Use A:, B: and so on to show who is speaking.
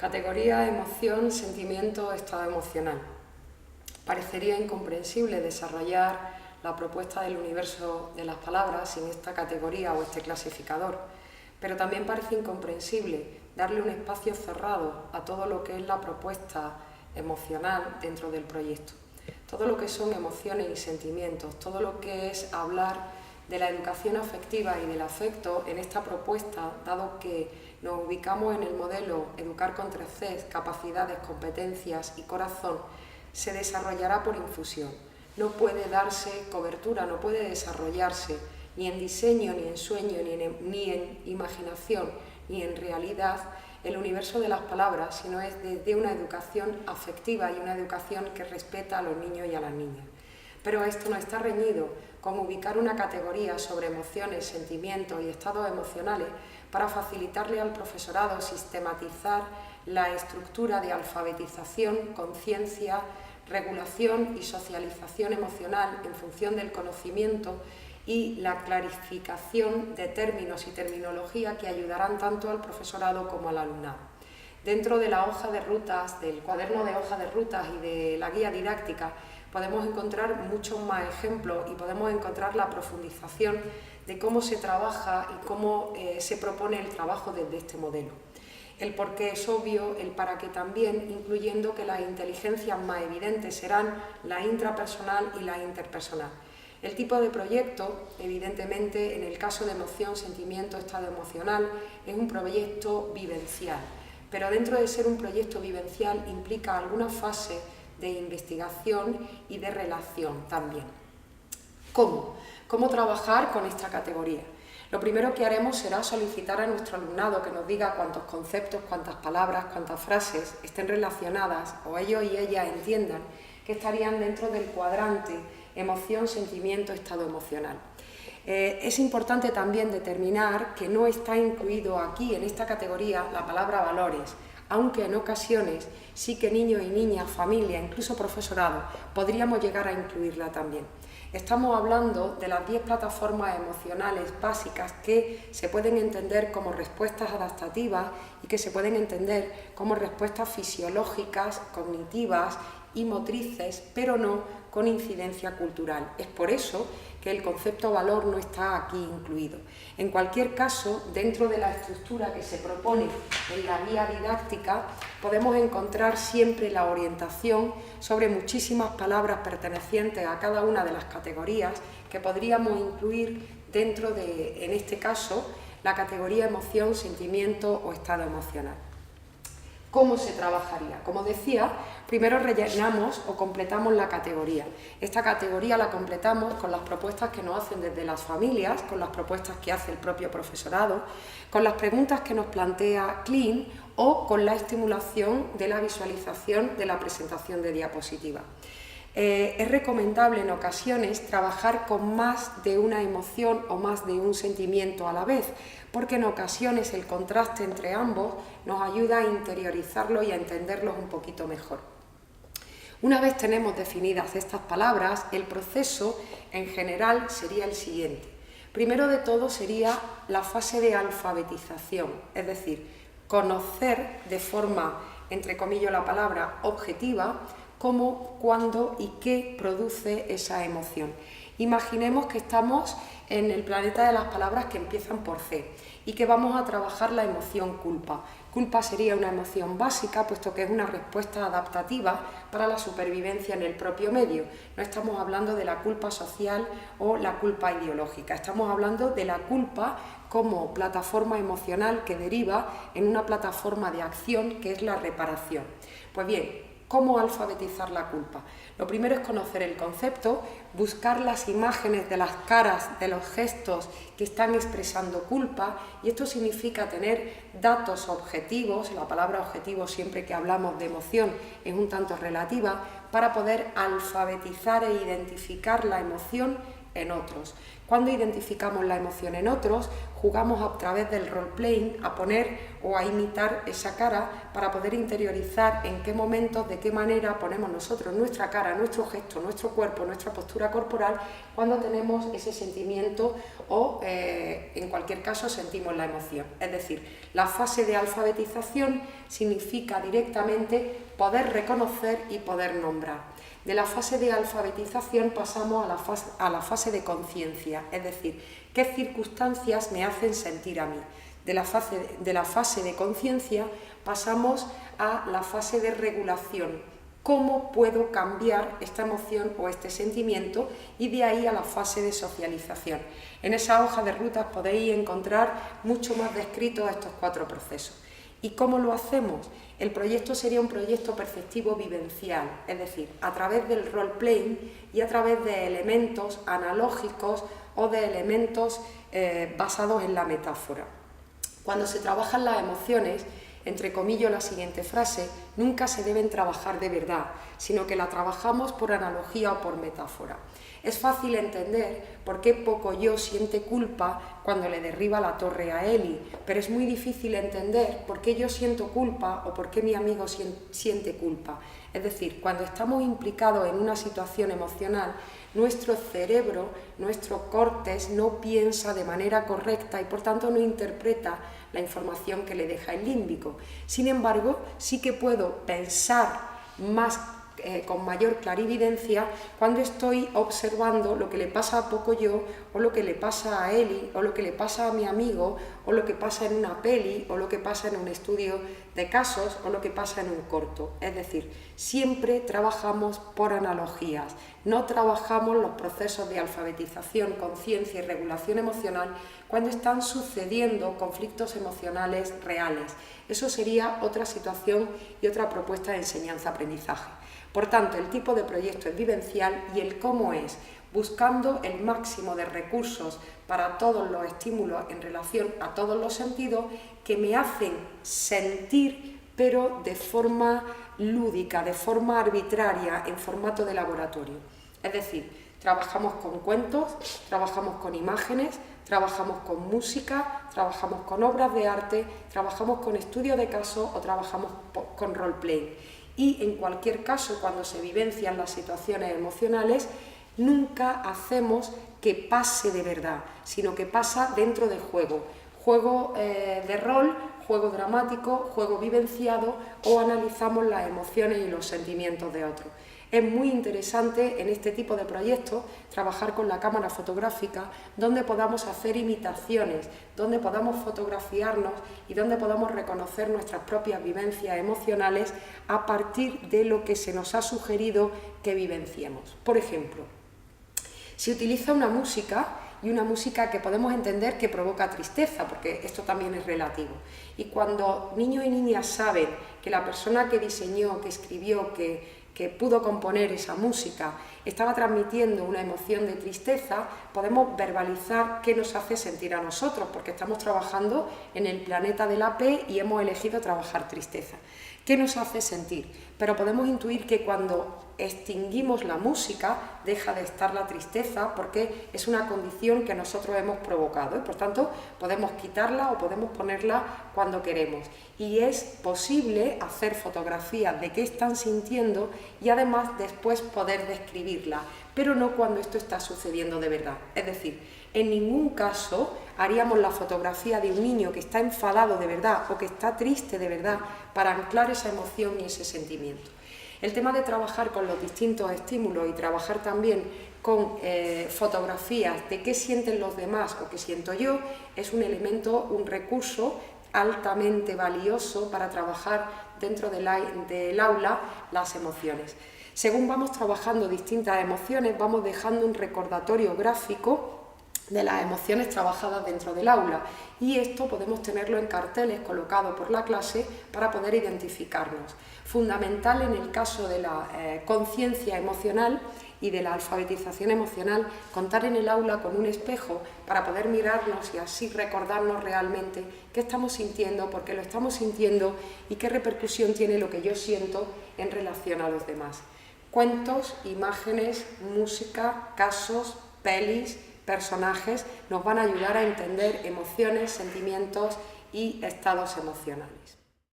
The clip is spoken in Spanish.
A: Categoría emoción, sentimiento, estado emocional. Parecería incomprensible desarrollar la propuesta del universo de las palabras sin esta categoría o este clasificador, pero también parece incomprensible darle un espacio cerrado a todo lo que es la propuesta emocional dentro del proyecto. Todo lo que son emociones y sentimientos, todo lo que es hablar de la educación afectiva y del afecto en esta propuesta, dado que nos ubicamos en el modelo Educar con 3 Cs, capacidades, competencias y corazón, se desarrollará por infusión. No puede darse cobertura, no puede desarrollarse ni en diseño, ni en sueño, ni en imaginación, ni en realidad el universo de las palabras, sino es desde una educación afectiva y una educación que respeta a los niños y a las niñas. Pero esto no está reñido con ubicar una categoría sobre emociones, sentimientos y estados emocionales para facilitarle al profesorado sistematizar la estructura de alfabetización, conciencia, regulación y socialización emocional en función del conocimiento y la clarificación de términos y terminología que ayudarán tanto al profesorado como al alumnado. Dentro de la hoja de rutas, del cuaderno de hoja de rutas y de la guía didáctica, podemos encontrar muchos más ejemplos y podemos encontrar la profundización de cómo se trabaja y cómo se propone el trabajo desde este modelo. El por qué es obvio, el para qué también, incluyendo que las inteligencias más evidentes serán la intrapersonal y la interpersonal. El tipo de proyecto, evidentemente, en el caso de emoción, sentimiento, estado emocional, es un proyecto vivencial, pero dentro de ser un proyecto vivencial implica alguna fase de investigación y de relación también. ¿Cómo? ¿Cómo trabajar con esta categoría? Lo primero que haremos será solicitar a nuestro alumnado que nos diga cuántos conceptos, cuántas palabras, cuántas frases estén relacionadas o ellos y ellas entiendan que estarían dentro del cuadrante emoción, sentimiento, estado emocional. Es importante también determinar que no está incluido aquí en esta categoría la palabra valores, aunque en ocasiones sí que niños y niñas, familia, incluso profesorado, podríamos llegar a incluirla también. Estamos hablando de las 10 plataformas emocionales básicas que se pueden entender como respuestas adaptativas y que se pueden entender como respuestas fisiológicas, cognitivas y motrices, pero no con incidencia cultural. Es por eso que el concepto valor no está aquí incluido. En cualquier caso, dentro de la estructura que se propone en la guía didáctica, podemos encontrar siempre la orientación sobre muchísimas palabras pertenecientes a cada una de las categorías que podríamos incluir dentro de, en este caso, la categoría emoción, sentimiento o estado emocional. ¿Cómo se trabajaría? Como decía, primero rellenamos o completamos la categoría. Esta categoría la completamos con las propuestas que nos hacen desde las familias, con las propuestas que hace el propio profesorado, con las preguntas que nos plantea CLIN o con la estimulación de la visualización de la presentación de diapositiva. Es recomendable en ocasiones trabajar con más de una emoción o más de un sentimiento a la vez, porque en ocasiones el contraste entre ambos nos ayuda a interiorizarlo y a entenderlos un poquito mejor. Una vez tenemos definidas estas palabras, el proceso en general sería el siguiente. Primero de todo sería la fase de alfabetización, es decir, conocer de forma, entre comillas la palabra, objetiva, cómo, cuándo y qué produce esa emoción. Imaginemos que estamos en el planeta de las palabras que empiezan por C y que vamos a trabajar la emoción culpa. Culpa sería una emoción básica, puesto que es una respuesta adaptativa para la supervivencia en el propio medio. No estamos hablando de la culpa social o la culpa ideológica, estamos hablando de la culpa como plataforma emocional que deriva en una plataforma de acción que es la reparación. Pues bien, ¿cómo alfabetizar la culpa? Lo primero es conocer el concepto, buscar las imágenes de las caras, de los gestos que están expresando culpa, y esto significa tener datos objetivos, la palabra objetivo siempre que hablamos de emoción es un tanto relativa, para poder alfabetizar e identificar la emoción en otros. Cuando identificamos la emoción en otros, jugamos a través del role-playing a poner o a imitar esa cara para poder interiorizar en qué momentos, de qué manera ponemos nosotros nuestra cara, nuestro gesto, nuestro cuerpo, nuestra postura corporal cuando tenemos ese sentimiento o, en cualquier caso, sentimos la emoción. Es decir, la fase de alfabetización significa directamente poder reconocer y poder nombrar. De la fase de alfabetización pasamos a la fase de conciencia, es decir, qué circunstancias me hacen sentir a mí. De la fase de conciencia pasamos a la fase de regulación, cómo puedo cambiar esta emoción o este sentimiento, y de ahí a la fase de socialización. En esa hoja de rutas podéis encontrar mucho más descritos estos 4 procesos. ¿Y cómo lo hacemos? El proyecto sería un proyecto perceptivo vivencial, es decir, a través del role-playing y a través de elementos analógicos o de elementos basados en la metáfora. Cuando se trabajan las emociones, entrecomillo la siguiente frase, nunca se deben trabajar de verdad, sino que la trabajamos por analogía o por metáfora. Es fácil entender por qué Pocoyo siente culpa cuando le derriba la torre a Eli, pero es muy difícil entender por qué yo siento culpa o por qué mi amigo siente culpa. Es decir, cuando estamos implicados en una situación emocional, nuestro cerebro, nuestro córtex no piensa de manera correcta y por tanto no interpreta la información que le deja el límbico. Sin embargo, sí que puedo pensar con mayor clarividencia cuando estoy observando lo que le pasa a Pocoyo, o lo que le pasa a Eli, o lo que le pasa a mi amigo, o lo que pasa en una peli, o lo que pasa en un estudio de casos, o lo que pasa en un corto. Es decir, siempre trabajamos por analogías, no trabajamos los procesos de alfabetización, conciencia y regulación emocional cuando están sucediendo conflictos emocionales reales. Eso sería otra situación y otra propuesta de enseñanza-aprendizaje. Por tanto, el tipo de proyecto es vivencial y el cómo es, buscando el máximo de recursos para todos los estímulos en relación a todos los sentidos que me hacen sentir, pero de forma lúdica, de forma arbitraria, en formato de laboratorio. Es decir, trabajamos con cuentos, trabajamos con imágenes, trabajamos con música, trabajamos con obras de arte, trabajamos con estudio de casos o trabajamos con roleplay. Y en cualquier caso, cuando se vivencian las situaciones emocionales, nunca hacemos que pase de verdad, sino que pasa dentro del juego. Juego de rol, juego dramático, juego vivenciado, o analizamos las emociones y los sentimientos de otros. Es muy interesante en este tipo de proyectos trabajar con la cámara fotográfica, donde podamos hacer imitaciones, donde podamos fotografiarnos y donde podamos reconocer nuestras propias vivencias emocionales a partir de lo que se nos ha sugerido que vivenciemos. Por ejemplo, se utiliza una música, y una música que podemos entender que provoca tristeza, porque esto también es relativo. Y cuando niños y niñas saben que la persona que diseñó, que escribió, que pudo componer esa música estaba transmitiendo una emoción de tristeza, podemos verbalizar qué nos hace sentir a nosotros, porque estamos trabajando en el planeta de la P y hemos elegido trabajar tristeza. ¿Qué nos hace sentir? Pero podemos intuir que cuando extinguimos la música deja de estar la tristeza, porque es una condición que nosotros hemos provocado y por tanto podemos quitarla o podemos ponerla cuando queremos. Y es posible hacer fotografías de qué están sintiendo y además después poder describirla, pero no cuando esto está sucediendo de verdad. Es decir, en ningún caso haríamos la fotografía de un niño que está enfadado de verdad o que está triste de verdad para anclar esa emoción y ese sentimiento. El tema de trabajar con los distintos estímulos y trabajar también con fotografías de qué sienten los demás o qué siento yo es un elemento, un recurso altamente valioso para trabajar dentro del aula las emociones. Según vamos trabajando distintas emociones, vamos dejando un recordatorio gráfico de las emociones trabajadas dentro del aula, y esto podemos tenerlo en carteles colocados por la clase para poder identificarnos. Fundamental en el caso de la conciencia emocional y de la alfabetización emocional, contar en el aula con un espejo para poder mirarnos y así recordarnos realmente qué estamos sintiendo, por qué lo estamos sintiendo y qué repercusión tiene lo que yo siento en relación a los demás. Cuentos, imágenes, música, casos, pelis, personajes, nos van a ayudar a entender emociones, sentimientos y estados emocionales.